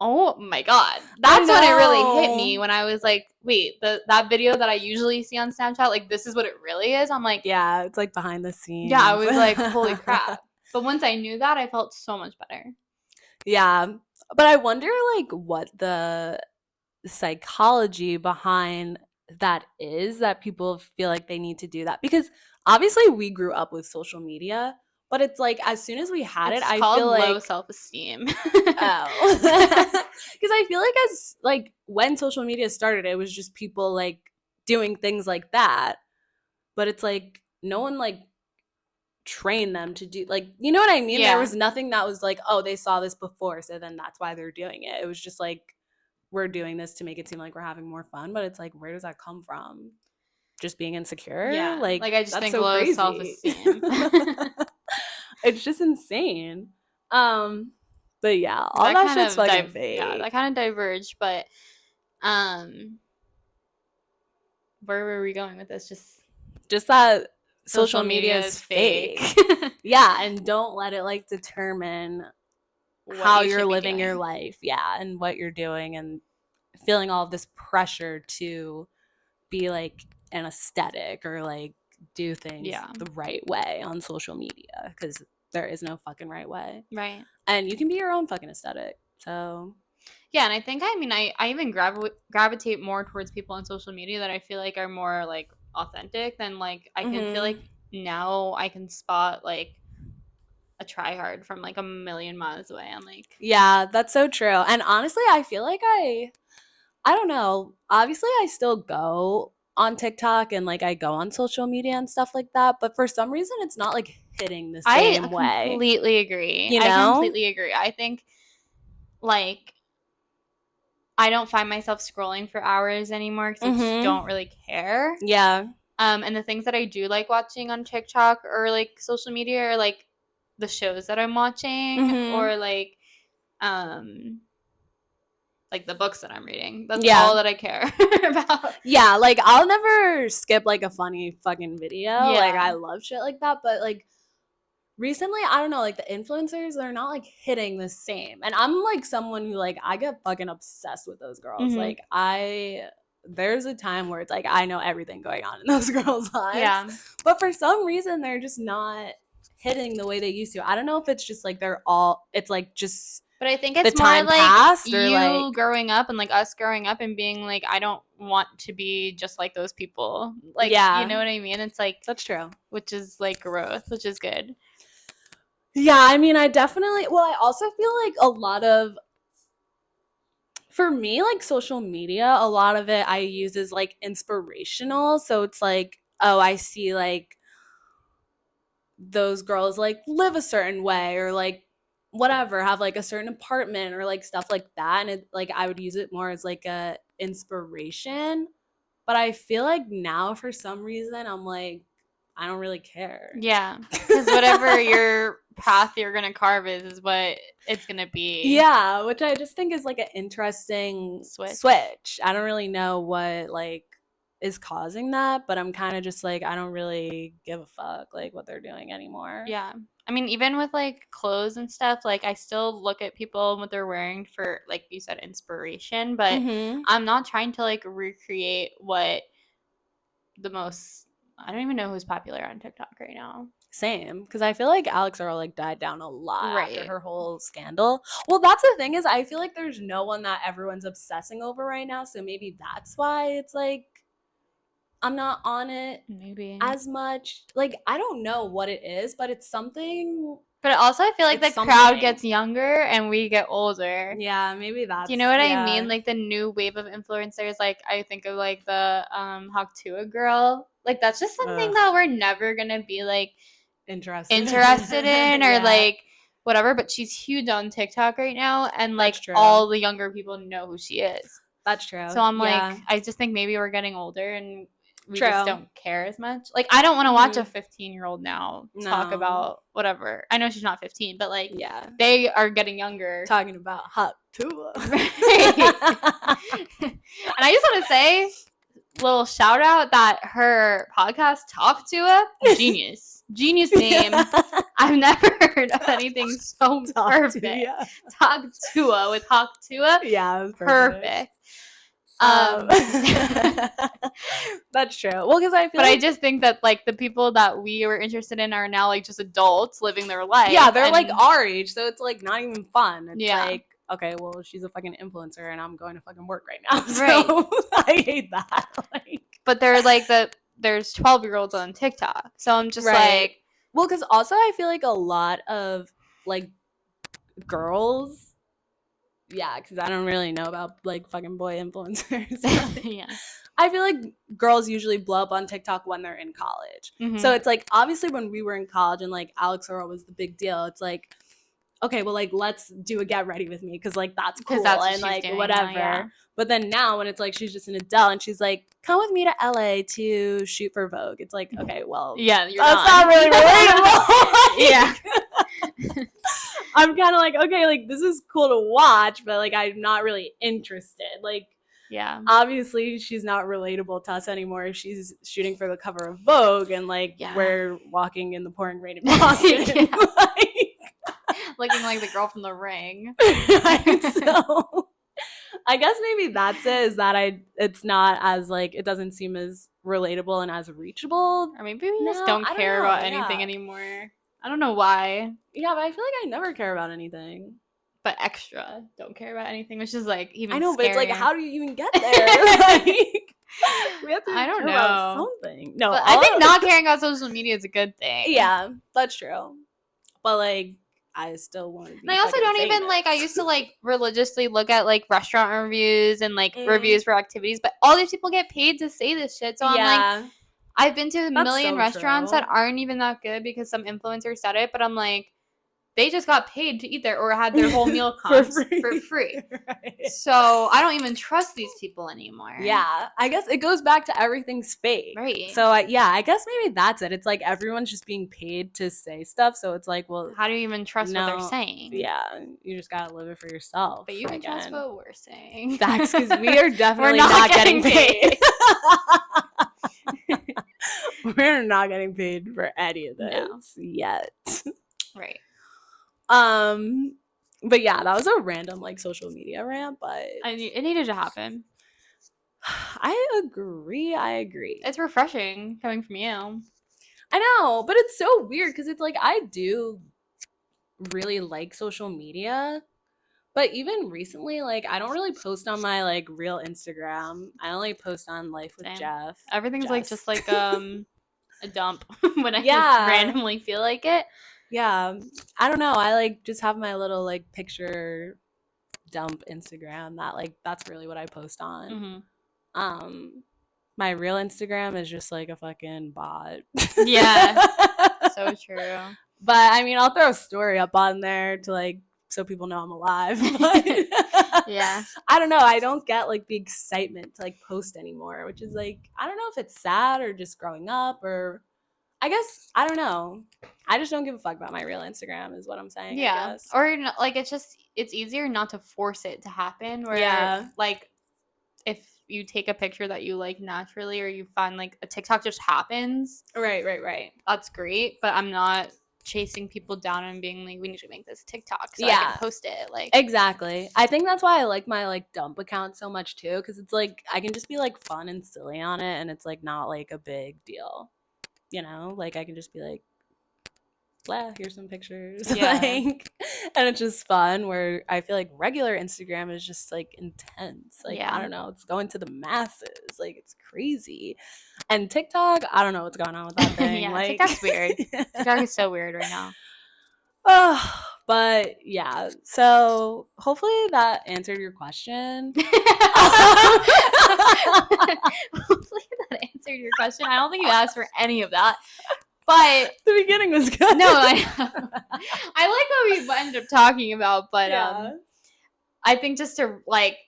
oh my god, that's when it really hit me, when I was like, wait, that video that I usually see on Snapchat, like this is what it really is. I'm like, yeah, it's like behind the scenes. yeah, I was like, holy crap. But once I knew that, I felt so much better. Yeah, but I wonder like what the psychology behind that is, that people feel like they need to do that, because obviously we grew up with social media, but it's like as soon as we had It's it, I called feel like low self-esteem. oh, because I feel like as like when social media started, it was just people like doing things like that, but it's like no one like trained them to do, like, you know what I mean? Yeah. There was nothing that was like, oh, they saw this before, so then that's why they're doing it. It was just like, we're doing this to make it seem like we're having more fun, but it's like, where does that come from? Just being insecure? Yeah, like I just that's think so low crazy. self-esteem. It's just insane. But yeah, all that that shit's fucking fake. Yeah, that kind of diverged, but where were we going with this? Just that social media is fake. Yeah, and don't let it like determine how you're living your life. Yeah, and what you're doing, and feeling all of this pressure to be like an aesthetic or like do things the right way on social media, because there is no fucking right way. Right. And you can be your own fucking aesthetic. So yeah, and I think, I mean, I even gravitate more towards people on social media that I feel like are more like authentic than like I can feel like now I can spot like a tryhard from like a million miles away. I'm like, yeah, that's so true. And honestly, I feel like I don't know. Obviously, I still go on TikTok and like I go on social media and stuff like that, but for some reason it's not like hitting the same way. I completely agree. You know? I completely agree. I think like I don't find myself scrolling for hours anymore because I just don't really care. Yeah. And the things that I do like watching on TikTok or like social media are like the shows that I'm watching or like the books that I'm reading. That's all that I care about. Yeah, like I'll never skip like a funny fucking video. Yeah. Like I love shit like that, but like recently, I don't know, like the influencers, they're not like hitting the same. And I'm like someone who like I get fucking obsessed with those girls. Like there's a time where it's like I know everything going on in those girls' lives. Yeah. But for some reason they're just not hitting the way they used to. I don't know if it's just like it's like just but I think it's more like you like, growing up and like us growing up and being like, I don't want to be just like those people. Like, yeah. You know what I mean? It's like, that's true. Which is like growth, which is good. Yeah, I mean, I also feel like a lot of, for me, like social media, a lot of it I use is like inspirational. So it's like, oh, I see like those girls like live a certain way or like whatever, have like a certain apartment or like stuff like that. And it like I would use it more as like a inspiration. But I feel like now for some reason I'm like, I don't really care. Yeah, because whatever your path you're gonna carve is what it's gonna be. Yeah, which I just think is like an interesting switch. I don't really know what like is causing that, but I'm kind of just like, I don't really give a fuck like what they're doing anymore. Yeah. I mean, even with like clothes and stuff, like I still look at people and what they're wearing for, like you said, inspiration, but I'm not trying to like recreate what the most, I don't even know who's popular on TikTok right now. Same, because I feel like Alex Earl like died down a lot after Right. her whole scandal. Well, that's the thing, is I feel like there's no one that everyone's obsessing over right now, so maybe that's why it's like I'm not on it Maybe. as much. Like, I don't know what it is, but it's something. But also, I feel like the It's crowd something. gets younger and we get older. Yeah, maybe that's. Do you know what I yeah. mean? Like the new wave of influencers, like I think of like the Hawktua girl. Like that's just something Ugh. that we're never gonna be like interested in or Yeah. like whatever. But she's huge on TikTok right now, and like That's true. all the younger people know who she is. That's true. So I'm Yeah. like, I just think maybe we're getting older and we True. just don't care as much. Like I don't want to watch a 15-year-old now talk No. about whatever. I know she's not 15, but like Yeah. they are getting younger. Talking about Hawktua. And I just want to say, little shout out that her podcast Talktua, genius name. I've never heard of anything so perfect. Talktua with Hawktua. Yeah, it was perfect. That's true. Well, because I feel I just think that like the people that we were interested in are now like just adults living their life. Yeah, they're like our age, so it's like not even fun. It's Yeah. like, okay, well, she's a fucking influencer and I'm going to fucking work right now. Right. So I hate that. Like, but they're like there's 12-year-olds on TikTok. So I'm just like, well, because also I feel like a lot of like girls, yeah, because I don't really know about like fucking boy influencers. yeah. I feel like girls usually blow up on TikTok when they're in college. Mhm. So it's like, obviously when we were in college and like Alex Earl was the big deal, it's like, okay, well, like, let's do a get ready with me because like that's cool that's what and like doing whatever. now, yeah. But then now when it's like she's just an adult and she's like, come with me to LA to shoot for Vogue, it's like, okay, well, yeah, that's not really relatable. Yeah. I'm kind of like, okay, like this is cool to watch, but like I'm not really interested. Like, yeah, obviously she's not relatable to us anymore. She's shooting for the cover of Vogue and like we're walking in the pouring rain in Boston. looking like the girl from The Ring. So I guess maybe that's it, is that it's not as like, it doesn't seem as relatable and as reachable. Or maybe we just don't care about anything anymore. I don't know why. Yeah, but I feel like I never care about anything. But extra don't care about anything, which is like even I know, scarier. but it's like, how do you even get there? Like, we have to I don't care about something. No, but I think not caring about social media is a good thing. Yeah, that's true. But like, I still want to be. And I also don't even like. I used to like religiously look at like restaurant reviews and like reviews for activities, but all these people get paid to say this shit. So I'm like, I've been to a million restaurants that aren't even that good because some influencer said it, but I'm like, they just got paid to eat there or had their whole meal cost for free. Right. So I don't even trust these people anymore. Yeah, I guess it goes back to everything's fake. Right. So yeah, I guess maybe that's it. It's like everyone's just being paid to say stuff. So it's like, well, how do you even trust what they're saying? Yeah, you just gotta live it for yourself. But you can trust what we're saying. That's because we are definitely not getting paid. We're not getting paid for any of this yet. Right. But yeah, that was a random like social media rant, but it needed to happen. I agree. It's refreshing coming from you. I know, but it's so weird because it's like I do really like social media, but even recently, like I don't really post on my like real Instagram. I only post on Life with Jeff. Everything's like just like a dump when I randomly feel like it. Yeah, I don't know. I like just have my little like picture dump Instagram that like that's really what I post on. Mm-hmm. My real Instagram is just like a fucking bot. Yeah, so true. But I mean, I'll throw a story up on there to like so people know I'm alive. But yeah, I don't know. I don't get like the excitement to like post anymore, which is like I don't know if it's sad or just growing up or. I guess, I don't know. I just don't give a fuck about my real Instagram is what I'm saying. Yeah. I guess. Or like it's easier not to force it to happen where like if you take a picture that you like naturally, or you find like a TikTok just happens, Right. that's great. But I'm not chasing people down and being like, we need to make this TikTok so I Yeah. can post it. Like, Exactly. I think that's why I like my like dump account so much too, because it's like I can just be like fun and silly on it, and it's like not like a big deal. You know, like I can just be like, blah, here's some pictures. Yeah. Like, and it's just fun. Where I feel like regular Instagram is just like intense. Like, Yeah. I don't know, it's going to the masses. Like, it's crazy. And TikTok, I don't know what's going on with that thing. Yeah, like TikTok's weird. TikTok is so weird right now. Oh, but yeah. So hopefully that answered your question. Hopefully that answered your question. I don't think you asked for any of that. But the beginning was good. No, I like what we ended up talking about, but Yeah. I think just to like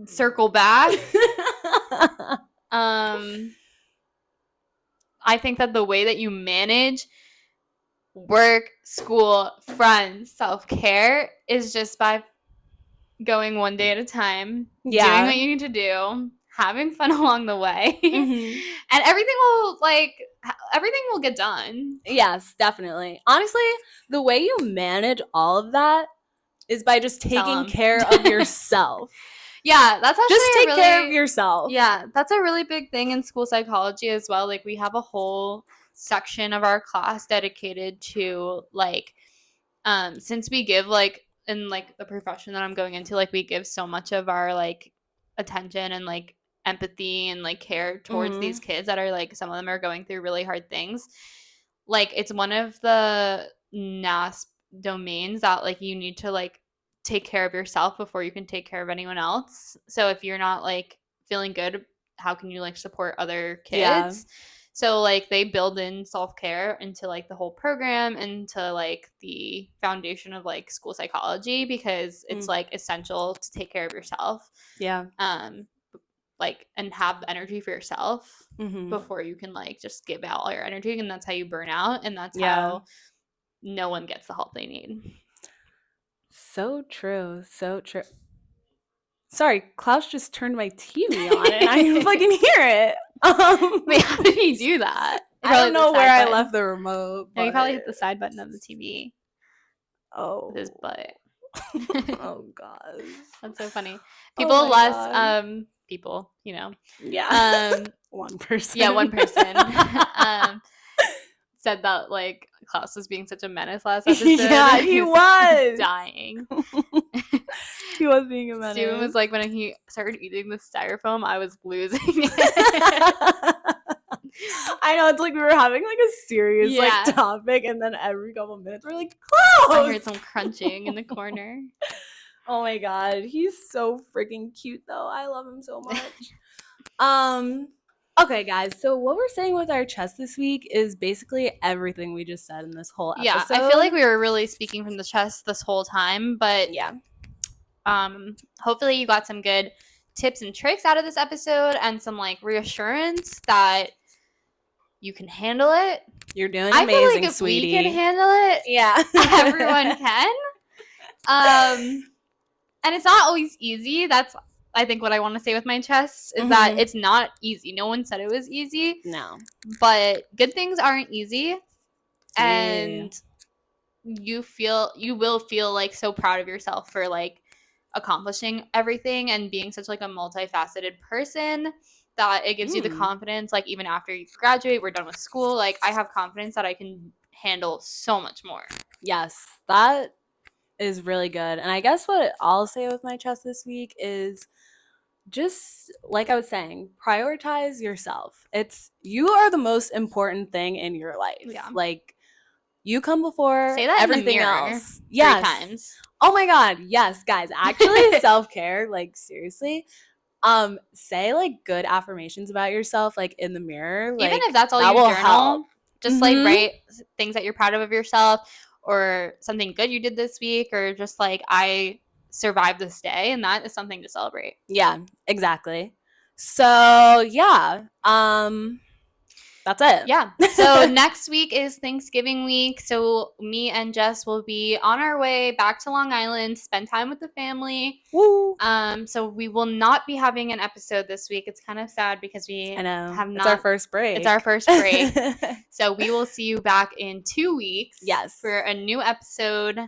circle back, I think that the way that you manage work, school, friends, self-care is just by going one day at a time, doing what you need to do, having fun along the way, and everything will get done. Yes, definitely. Honestly, the way you manage all of that is by just taking care of yourself. Yeah, that's actually just take care of yourself. Yeah, that's a really big thing in school psychology as well. Like, we have a whole section of our class dedicated to like, since we give like in like the profession that I'm going into, like we give so much of our like attention and like empathy and like care towards these kids that are like, some of them are going through really hard things. Like, it's one of the NASP domains that like you need to like take care of yourself before you can take care of anyone else. So if you're not like feeling good, how can you like support other kids? Yeah. So like they build in self-care into like the whole program, into like the foundation of like school psychology, because it's like essential to take care of yourself. Yeah. Like, and have the energy for yourself before you can like just give out all your energy, and that's how you burn out, and that's how no one gets the help they need. So true. So true. Sorry, Klaus just turned my TV on and I can fucking hear it. Wait, how did he do that? I don't know where I left the remote. No, he probably hit the side button of the TV. Oh. With his butt. Oh god. That's so funny. People people, you know. Yeah. One person. Yeah, one person. Said that like Klaus was being such a menace last episode. Yeah, he was dying. He was being a menace. Steven was like, when he started eating the styrofoam, I was losing it. I know, it's like we were having like a serious like topic, and then every couple minutes we're like, Klaus! I heard some crunching in the corner. Oh my god, he's so freaking cute though. I love him so much. Okay, guys, so what we're saying with our chest this week is basically everything we just said in this whole episode. Yeah, I feel like we were really speaking from the chest this whole time, but yeah. Hopefully you got some good tips and tricks out of this episode, and some like reassurance that you can handle it. You're doing amazing, I feel like if sweetie. We can handle it. Yeah. Everyone can. And it's not always easy. That's, I think, what I want to say with my chest is that it's not easy. No one said it was easy. No. But good things aren't easy. And you will feel like so proud of yourself for like accomplishing everything and being such like a multifaceted person, that it gives you the confidence, like even after you graduate, we're done with school, like I have confidence that I can handle so much more. Yes, that is really good. And I guess what I'll say with my chest this week is just like I was saying, prioritize yourself. You are the most important thing in your life. Yeah. Like, you come before say that everything in the mirror else. Yes. 3 times. Oh my god, yes, guys. Actually, self-care, like seriously. Say like good affirmations about yourself, like in the mirror. Like, even if that's all that you will journal, help. Just like write things that you're proud of yourself, or something good you did this week, or just like, I survived this day, and that is something to celebrate. Yeah, exactly. So yeah, That's it. Yeah. So next week is Thanksgiving week. So me and Jess will be on our way back to Long Island, spend time with the family. Woo. So we will not be having an episode this week. It's kind of sad because we I know. have not. It's our first break. It's our first break. So we will see you back in 2 weeks. Yes. For a new episode.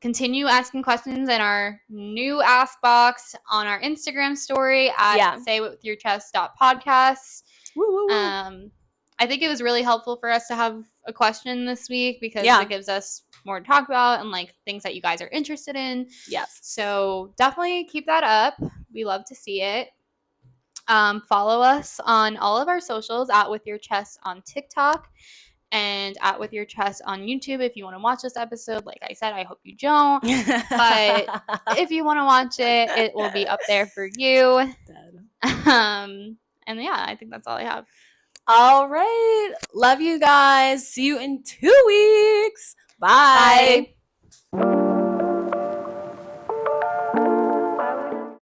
Continue asking questions in our new Ask Box on our Instagram story at saywithyourchest.podcast. Woo, woo, woo. I think it was really helpful for us to have a question this week because it gives us more to talk about and like things that you guys are interested in. Yes. So definitely keep that up. We love to see it. Follow us on all of our socials at With Your Chest on TikTok and at With Your Chest on YouTube. If you want to watch this episode, like I said, I hope you don't. But if you want to watch it, it will be up there for you. And yeah, I think that's all I have. All right. Love you guys. See you in 2 weeks. Bye. Bye.